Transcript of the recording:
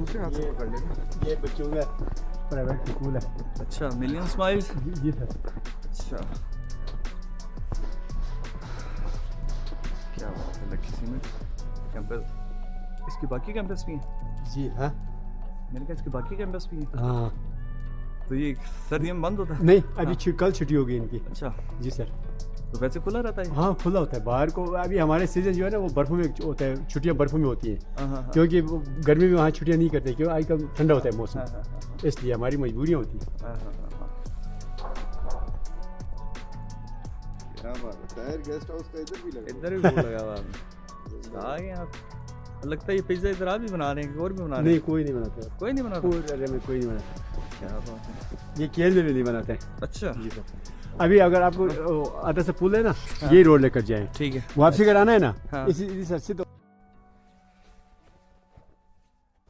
दूसरे हाथ से पकड़ लेना। ये बच्चों का प्राइवेट स्कूल है। अच्छा, मिलियन स्माइल्स। जी सर। अच्छा, क्या बात है। लकी सीमेंट कैंपस, इसके बाकी कैंपस भी हैं? जी हाँ। मैंने कहा इसके बाकी कैंपस भी हैं। हाँ तो ये सर्दियों में बंद होता है? नहीं, अभी हाँ। कल छुट्टी होगी इनकी। अच्छा, जी सर। तो वैसे खुला रहता है? हाँ खुला होता है। बाहर को अभी हमारे सीजन जो है ना वो बर्फ़ों में होता है, छुट्टियाँ बर्फ़ों में होती हैं। हाँ हाँ हाँ। क्योंकि वो गर्मी में वहाँ छुट्टियाँ नहीं करते, क्योंकि आजकल ठंडा होता है मौसम, हाँ, हाँ, हाँ, इसलिए हमारी मजबूरियाँ होती हैं। हाँ, हाँ, हाँ, हाँ। क्या बात है, टायर गेस्ट हाउस का इधर भी लगा इधर भी बोर्ड लगा हुआ है। आ गए आप। लगता है ये पिज्जा इधर आप भी बना रहे हैं कि और भी बना रहे नहीं, हैं? कोई नहीं बनाता। कोई नहीं बनाता? पूरे एरिया में कोई नहीं बनाता। क्या बात है। ये केल में भी नहीं बनाते हैं। अच्छा, जी सर। अभी अगर आपको आधा से पुल है ना, ये रोड लेकर जाएं, ठीक है। वापसी अगर आना है ना, हाँ। इसी सर से तो